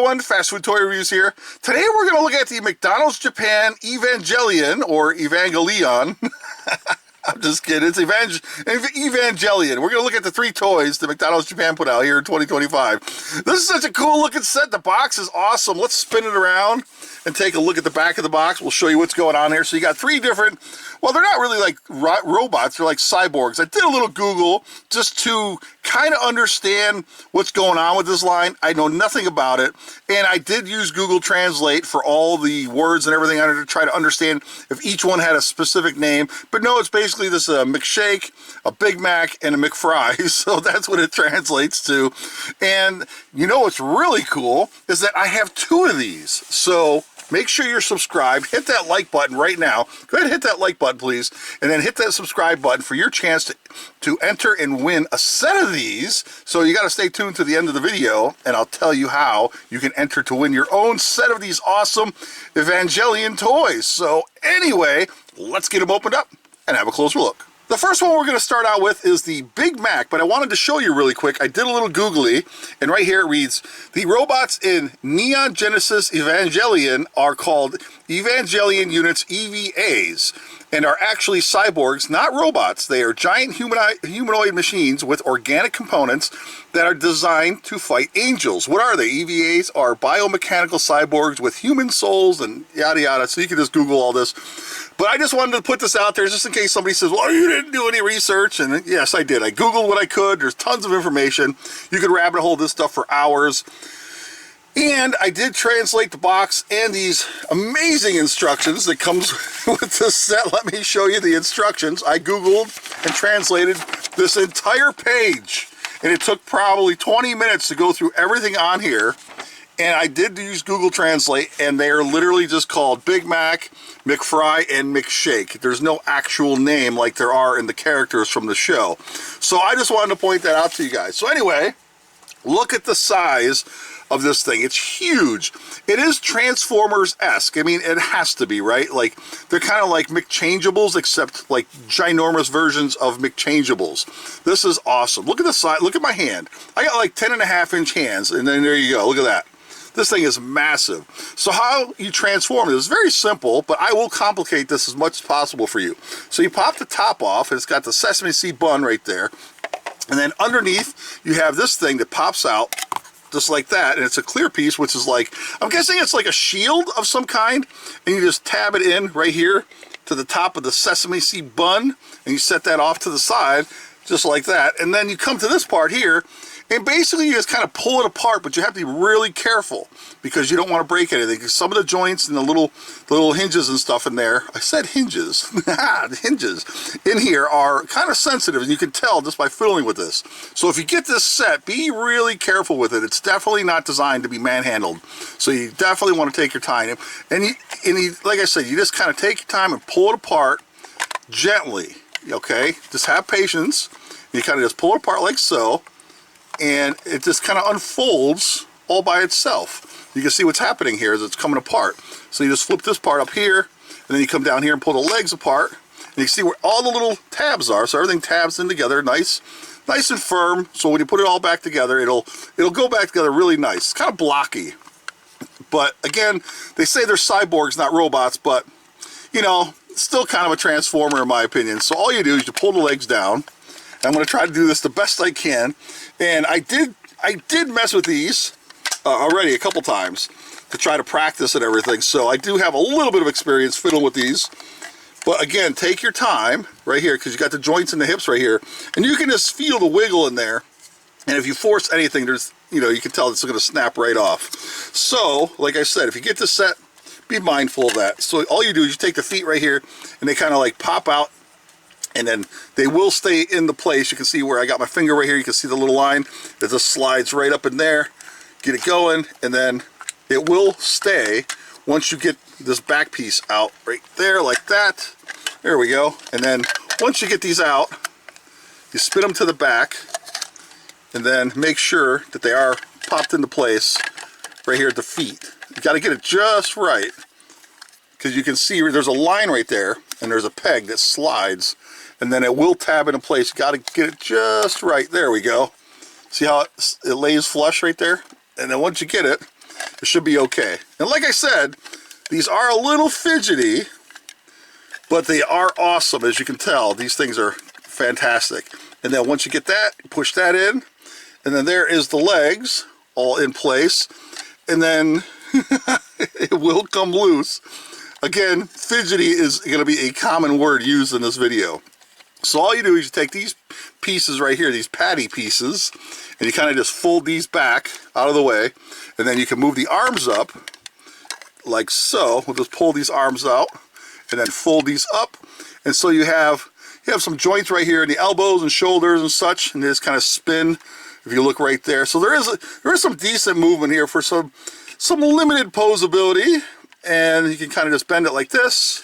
everyone, Fast Food Toy Reviews here. Today we're going to look at the McDonald's Japan Evangelion, or Evangelion. I'm just kidding, it's Evangelion. We're going to look at the 3 toys that McDonald's Japan put out here in 2025. This is such a cool looking set. The box is awesome. Let's spin it around and take a look at the back of the box. We'll show you what's going on here. So you got 3 different, well, they're not really like robots, they're like cyborgs. I did a little Google just to kind of understand what's going on with this line. I know nothing about it, and I did use Google Translate for all the words and everything under to try to understand if each one had a specific name. But no, it's basically this McShake, a Big Mac, and a McFry. So that's what it translates to. And you know what's really cool is that I have 2 of these. So make sure you're subscribed. Hit that like button right now. Go ahead and hit that like button, please. And then hit that subscribe button for your chance to enter and win a set of these. So you got to stay tuned to the end of the video, and I'll tell you how you can enter to win your own set of these awesome Evangelion toys. So anyway, let's get them opened up and have a closer look. The first one we're going to start out with is the Big Mac, but I wanted to show you really quick. I did a little googly, and right here it reads, the robots in Neon Genesis Evangelion are called Evangelion Units EVAs, and are actually cyborgs, not robots. They are giant humanoid machines with organic components that are designed to fight angels. What are they? EVAs are biomechanical cyborgs with human souls and yada yada, so you can just Google all this. But I just wanted to put this out there just in case somebody says, well, you didn't do any research. And yes, I did. I Googled what I could. There's tons of information. You could rabbit hole this stuff for hours. And I did translate the box and these amazing instructions that comes with this set. Let me show you the instructions. I Googled and translated this entire page. And it took probably 20 minutes to go through everything on here. And I did use Google Translate, and they are literally just called Big Mac, McFry, and McShake. There's no actual name like there are in the characters from the show. So I just wanted to point that out to you guys. So anyway, look at the size of this thing. It's huge. It is Transformers-esque. I mean, it has to be, right? Like, they're kind of like McChangeables, except like ginormous versions of McChangeables. This is awesome. Look at the size. Look at my hand. I got like 10.5-inch hands, and then there you go. Look at that. This thing is massive. So how you transform it is very simple, but I will complicate this as much as possible for you. So you pop the top off, and it's got the sesame seed bun right there. And then underneath, you have this thing that pops out just like that, and it's a clear piece, which is like, I'm guessing it's like a shield of some kind, and you just tab it in right here to the top of the sesame seed bun, and you set that off to the side, just like that. And then you come to this part here, and basically you just kind of pull it apart, but you have to be really careful because you don't want to break anything. Some of the joints and the little hinges and stuff in there, I said hinges, the hinges in here are kind of sensitive, and you can tell just by fiddling with this. So if you get this set, be really careful with it. It's definitely not designed to be manhandled. So you definitely want to take your time. And like I said, you just kind of take your time and pull it apart gently, okay? Just have patience. You kind of just pull it apart like so, and it just kind of unfolds all by itself. You can see what's happening here is it's coming apart. So you just flip this part up here, and then you come down here and pull the legs apart, and you can see where all the little tabs are. So everything tabs in together, nice and firm. So when you put it all back together, it'll go back together really nice. It's kind of blocky, but again, they say they're cyborgs, not robots, but you know, it's still kind of a transformer in my opinion. So all you do is you pull the legs down. I'm going to try to do this the best I can, and I did mess with these already a couple times to try to practice and everything, so I do have a little bit of experience fiddling with these. But again, take your time right here, because you got the joints and the hips right here, and you can just feel the wiggle in there, and if you force anything, there's, you know, you can tell it's going to snap right off. So like I said, if you get this set, be mindful of that. So all you do is you take the feet right here, and they kind of like pop out, and then they will stay in the place. You can see where I got my finger right here. You can see the little line that just slides right up in there. Get it going, and then it will stay once you get this back piece out right there like that. There we go. And then once you get these out, you spin them to the back, and then make sure that they are popped into place right here at the feet. You got to get it just right, because you can see there's a line right there, and there's a peg that slides, and then it will tab into place. You got to get it just right. There we go. See how it lays flush right there? And then once you get it, it should be okay. And like I said, these are a little fidgety, but they are awesome. As you can tell, these things are fantastic. And then once you get that, push that in, and then there is the legs all in place, and then it will come loose. Again, fidgety is going to be a common word used in this video. So all you do is you take these pieces right here, these patty pieces, and you kind of just fold these back out of the way, and then you can move the arms up like so. We'll just pull these arms out and then fold these up, and so you have some joints right here in the elbows and shoulders and such, and they just kind of spin if you look right there. So there is some decent movement here for some limited posability, and you can kind of just bend it like this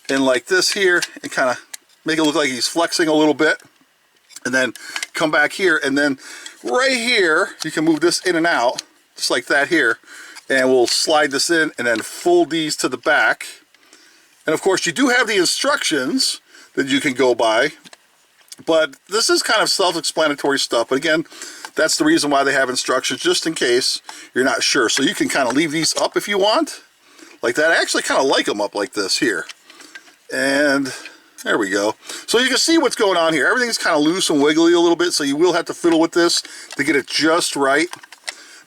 and like this here and kind of make it look like he's flexing a little bit, and then come back here, and then right here you can move this in and out just like that here, and we'll slide this in and then fold these to the back. And of course you do have the instructions that you can go by, but this is kind of self-explanatory stuff. But again, that's the reason why they have instructions, just in case you're not sure. So you can kind of leave these up if you want, like that. I actually kind of like them up like this here. And there we go. So you can see what's going on here. Everything's kind of loose and wiggly a little bit, so you will have to fiddle with this to get it just right.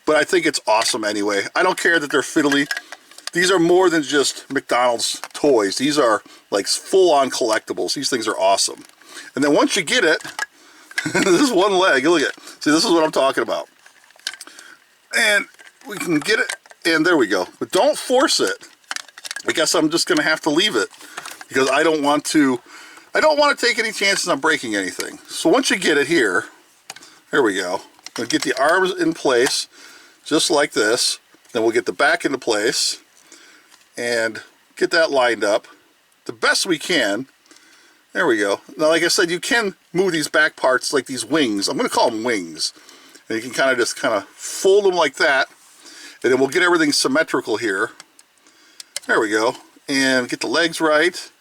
But I think it's awesome anyway. I don't care that they're fiddly. These are more than just McDonald's toys. These are like full-on collectibles. These things are awesome. And then once you get it, this is one leg. Look at it. See, this is what I'm talking about. And we can get it, and there we go. But don't force it. I guess I'm just going to have to leave it, because I don't want to take any chances on breaking anything. So once you get it here, there we go. We'll get the arms in place, just like this. Then we'll get the back into place and get that lined up the best we can. There we go. Now, like I said, you can move these back parts like these wings. I'm going to call them wings. And you can kind of fold them like that. And then we'll get everything symmetrical here. There we go. And get the legs right.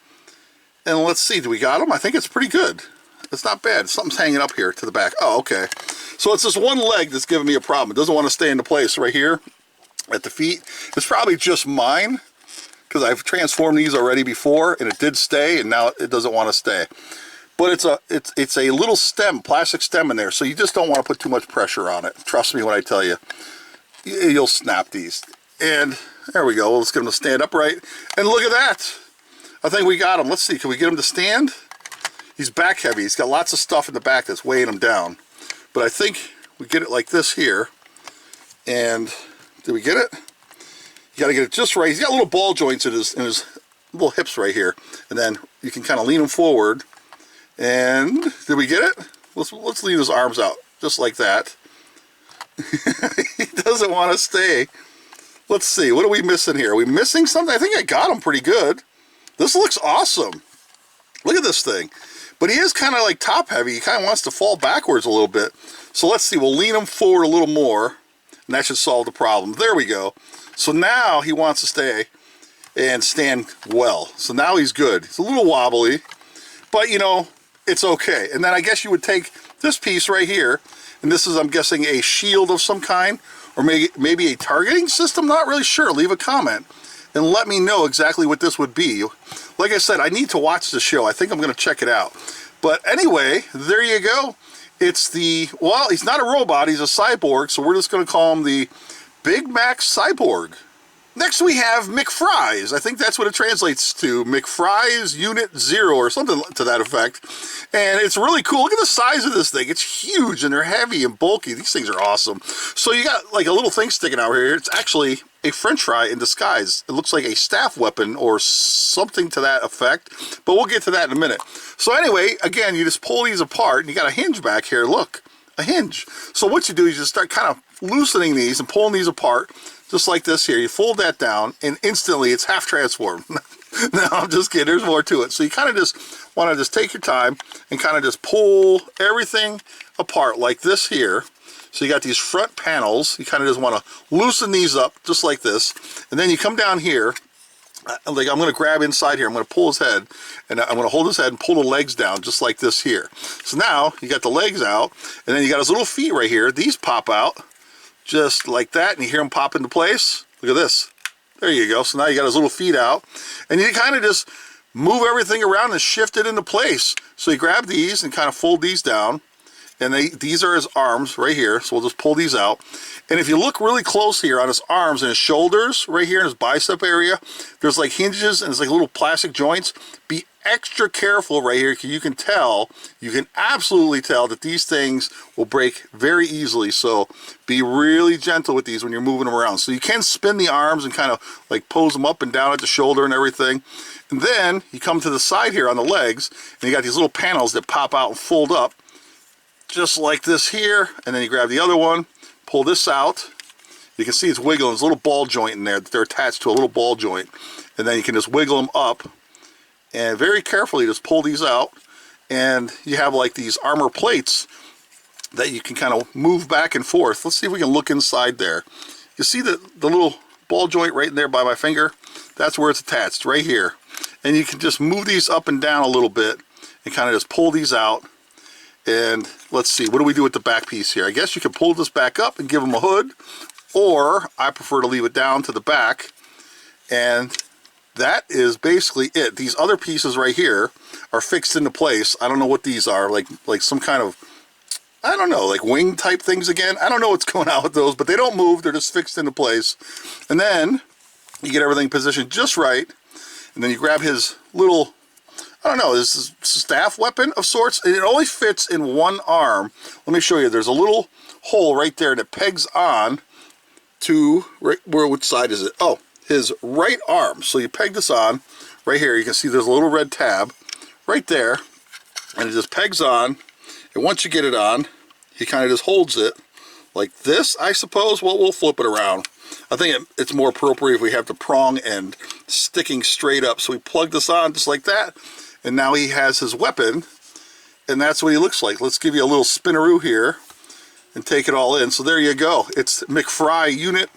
And let's see, do we got them? I think it's pretty good. It's not bad. Something's hanging up here to the back. Oh, okay. So it's this one leg that's giving me a problem. It doesn't want to stay into place right here at the feet. It's probably just mine, because I've transformed these already before, and it did stay, and now it doesn't want to stay. But it's a little stem, plastic stem in there, so you just don't want to put too much pressure on it. Trust me when I tell you. You'll snap these. And there we go. Let's get them to stand upright. And look at that. I think we got him. Let's see. Can we get him to stand? He's back heavy. He's got lots of stuff in the back that's weighing him down. But I think we get it like this here. And did we get it? You got to get it just right. He's got little ball joints in his little hips right here. And then you can kind of lean him forward. And did we get it? Let's lean his arms out just like that. He doesn't want to stay. Let's see. What are we missing here? Are we missing something? I think I got him pretty good. This looks awesome. Look at this thing. But he is kind of like top heavy. He kind of wants to fall backwards a little bit. So let's see. We'll lean him forward a little more, and that should solve the problem. There we go. So now he wants to stay and stand well. So now he's good. It's a little wobbly, but you know, it's okay. And then I guess you would take this piece right here, and this is, I'm guessing, a shield of some kind, or maybe a targeting system. Not really sure. Leave a comment and let me know exactly what this would be. Like I said, I need to watch the show. I think I'm going to check it out. But anyway, there you go. It's the, well, he's not a robot, he's a cyborg, so we're just going to call him the Big Mac Cyborg. Next we have McFries. I think that's what it translates to. McFries Unit 0 or something to that effect. And it's really cool. Look at the size of this thing. It's huge, and they're heavy and bulky. These things are awesome. So you got like a little thing sticking out here. It's actually a French fry in disguise. It looks like a staff weapon or something to that effect. But we'll get to that in a minute. So anyway, again, you just pull these apart, and you got a hinge back here. Look, a hinge. So what you do is you just start kind of loosening these and pulling these apart. Just like this here. You fold that down, and instantly it's half transformed. No, I'm just kidding. There's more to it. So you kind of just want to just take your time and kind of just pull everything apart like this here. So you got these front panels. You kind of just want to loosen these up just like this. And then you come down here. Like I'm going to grab inside here. I'm going to pull his head, and I'm going to hold his head and pull the legs down just like this here. So now you got the legs out, and then you got his little feet right here. These pop out. just like that, and you hear them pop into place. Look at this. There you go. So now you got his little feet out, and you kind of just move everything around and shift it into place. So you grab these and kind of fold these down, and these are his arms right here. So we'll just pull these out. And if you look really close here on his arms and his shoulders, right here in his bicep area, there's like hinges and it's like little plastic joints. Be extra careful right here, because you can tell, you can absolutely tell that these things will break very easily. So be really gentle with these when you're moving them around. So you can spin the arms and kind of like pose them up and down at the shoulder and everything. And then you come to the side here on the legs, and you got these little panels that pop out and fold up, just like this here. And then you grab the other one, pull this out. You can see it's wiggling. There's a little ball joint in there that they're attached to a little ball joint. And then you can just wiggle them up, and very carefully just pull these out, and you have like these armor plates that you can kind of move back and forth. Let's see if we can look inside there. You see the little ball joint right in there by my finger? That's where it's attached, right here. And you can just move these up and down a little bit and kind of just pull these out. And let's see, what do we do with the back piece here? I guess you can pull this back up and give them a hood, or I prefer to leave it down to the back. And that is basically it. These other pieces right here are fixed into place. I don't know what these are, like some kind of, I don't know, like wing type things again. I don't know what's going on with those, but they don't move. They're just fixed into place. And then you get everything positioned just right. And then you grab his little, I don't know, this is staff weapon of sorts, and it only fits in one arm. Let me show you. There's a little hole right there that pegs on to, right where, which side is it? Oh, his right arm. So you peg this on right here. You can see there's a little red tab right there, and it just pegs on. And once you get it on, he kind of just holds it like this, I suppose. Well, we'll flip it around. I think it's more appropriate if we have the prong end sticking straight up. So we plug this on just like that, and now he has his weapon, and that's what he looks like. Let's give you a little spinaroo here and take it all in. So there you go. It's McFry Unit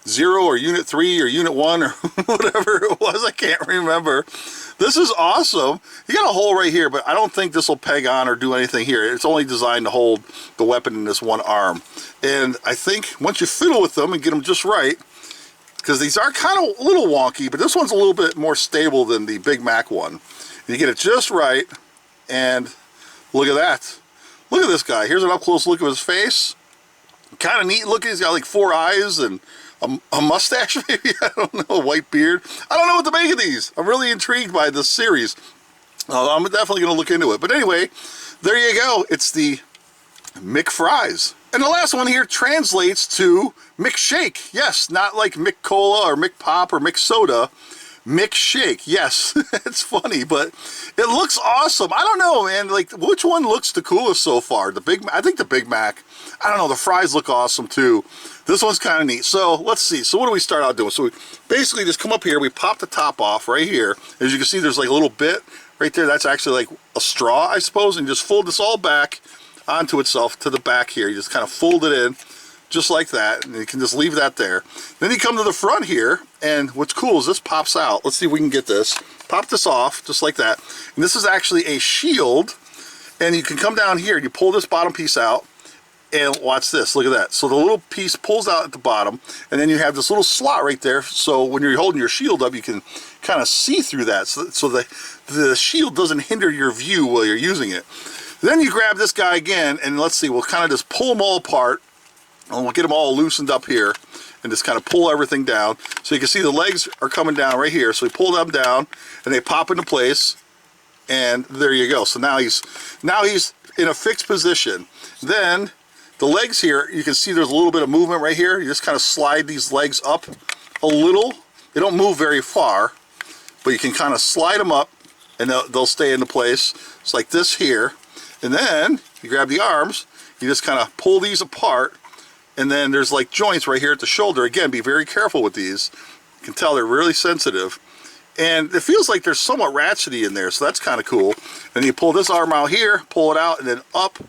0 or Unit 3 or Unit 1 or whatever it was. I can't remember. This is awesome. You got a hole right here, but I don't think this will peg on or do anything here. It's only designed to hold the weapon in this one arm. And I think once you fiddle with them and get them just right, because these are kind of a little wonky, but this one's a little bit more stable than the Big Mac one. You get it just right, and look at that. Look at this guy. Here's an up-close look of his face. Kind of neat looking. He's got like 4 eyes and a mustache, maybe. I don't know, a white beard. I don't know what to make of these. I'm really intrigued by this series. I'm definitely going to look into it. But anyway, there you go. It's the McFries. And the last one here translates to McShake. Yes, not like McCola or McPop or McSoda. McShake. Yes, it's funny, but it looks awesome. I don't know, man. Like, which one looks the coolest so far? I think the Big Mac. I don't know. The fries look awesome too. This one's kind of neat. So let's see. So what do we start out doing? So we basically just come up here. We pop the top off right here. As you can see, there's like a little bit right there. That's actually like a straw, I suppose. And just fold this all back onto itself to the back here. You just kind of fold it in just like that. And you can just leave that there. Then you come to the front here. And what's cool is this pops out. Let's see if we can get this. Pop this off just like that. And this is actually a shield. And you can come down here and you pull this bottom piece out. And watch this, look at that. So the little piece pulls out at the bottom, and then you have this little slot right there. So when you're holding your shield up, you can kind of see through that. So the shield doesn't hinder your view while you're using it. Then you grab this guy again, and let's see, we'll kind of just pull them all apart, and we'll get them all loosened up here, and just kind of pull everything down. So you can see the legs are coming down right here. So we pull them down, and they pop into place, and there you go. So now he's in a fixed position. Then the legs here, you can see there's a little bit of movement right here. You just kind of slide these legs up a little. They don't move very far, but you can kind of slide them up and they'll stay into place. It's like this here. And then you grab the arms, you just kind of pull these apart, and then there's like joints right here at the shoulder. Again, be very careful with these. You can tell they're really sensitive. And it feels like there's somewhat ratchety in there, so that's kind of cool. And you pull this arm out here, pull it out, and then up,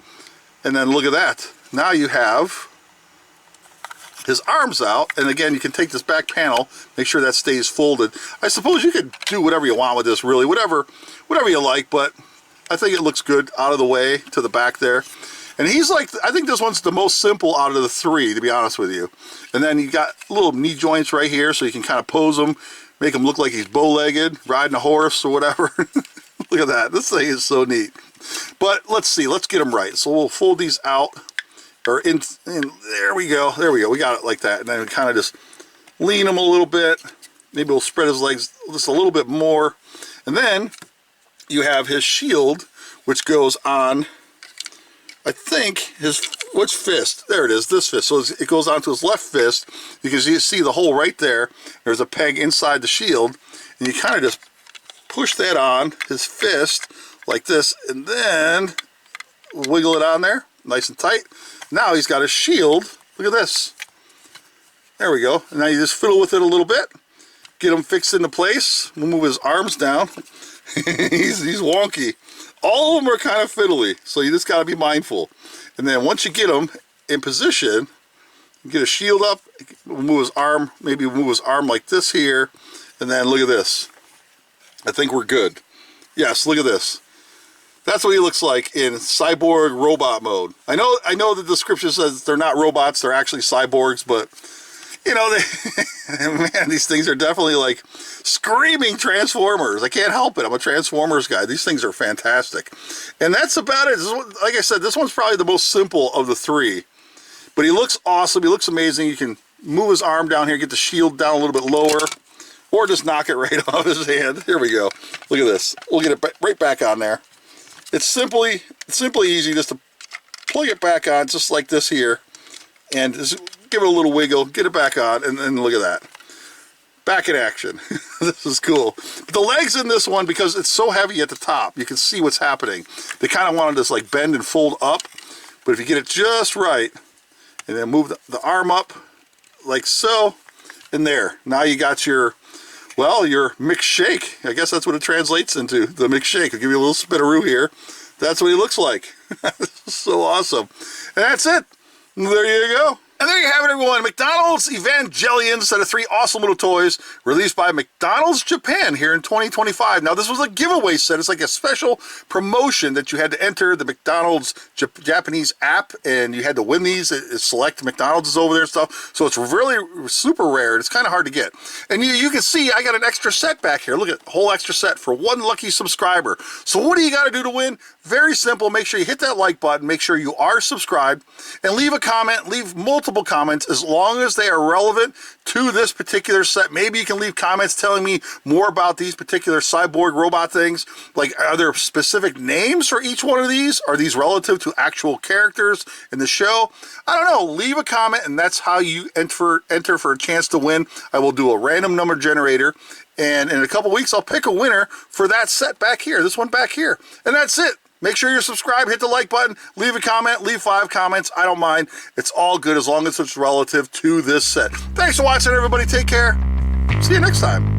and then look at that. Now you have his arms out, and again, you can take this back panel, make sure that stays folded. I suppose you could do whatever you want with this, really, whatever you like, but I think it looks good out of the way to the back there. And he's like, I think this one's the most simple out of the three, to be honest with you. And then you got little knee joints right here, so you can kind of pose him, make him look like he's bow-legged, riding a horse or whatever. Look at that. This thing is so neat. But let's see. Let's get him right. So we'll fold these out. Or in there we go. There we go. We got it like that. And then we kind of just lean him a little bit. Maybe we'll spread his legs just a little bit more. And then you have his shield, which goes on, I think, which fist? There it is, this fist. So it goes onto his left fist, because you see the hole right there. There's a peg inside the shield, and you kind of just push that on his fist like this, and then wiggle it on there, nice and tight. Now he's got a shield. Look at this. There we go. And now you just fiddle with it a little bit, get him fixed into place. We'll move his arms down. he's wonky. All of them are kind of fiddly, so you just got to be mindful. And then once you get him in position, get a shield up, we'll move his arm, maybe we'll move his arm like this here, and then look at this. I think we're good. Yes, look at this. That's what he looks like in cyborg robot mode. I know the description says they're not robots, they're actually cyborgs, but you know, man, these things are definitely like screaming Transformers. I can't help it. I'm a Transformers guy. These things are fantastic. And that's about it. Like I said, this one's probably the most simple of the three. But he looks awesome. He looks amazing. You can move his arm down here, get the shield down a little bit lower, or just knock it right off his hand. Here we go. Look at this. We'll get it right back on there. It's simply easy just to plug it back on, just like this here, and just give it a little wiggle, get it back on, and then look at that. Back in action. This is cool. But the legs in this one, because it's so heavy at the top, you can see what's happening. They kind of want to just like bend and fold up, but if you get it just right, and then move the arm up like so, and there. Now you got your, well, your mixed shake. I guess that's what it translates into, the mixed shake. I'll give you a little spinaroo here. That's what he looks like. So awesome. And that's it. There you go. And there you have it, everyone. McDonald's Evangelion, set of 3 awesome little toys released by McDonald's Japan here in 2025. Now, this was a giveaway set. It's like a special promotion that you had to enter the McDonald's Japanese app, and you had to win these. Select McDonald's is over there and stuff. So it's really super rare. It's kind of hard to get. And you can see I got an extra set back here. Look at the whole extra set for one lucky subscriber. So what do you got to do to win? Very simple. Make sure you hit that like button. Make sure you are subscribed, and leave a comment. Leave multiple comments as long as they are relevant to this particular set. Maybe you can leave comments telling me more about these particular cyborg robot things. Like, are there specific names for each one of these? Are these relative to actual characters in the show? I don't know. Leave a comment, and that's how you enter for a chance to win. I will do a random number generator, and in a couple weeks I'll pick a winner for that set back here, this one back here, and that's it. Make sure you're subscribed, hit the like button, leave a comment, leave 5 comments. I don't mind. It's all good as long as it's relative to this set. Thanks for watching, everybody. Take care. See you next time.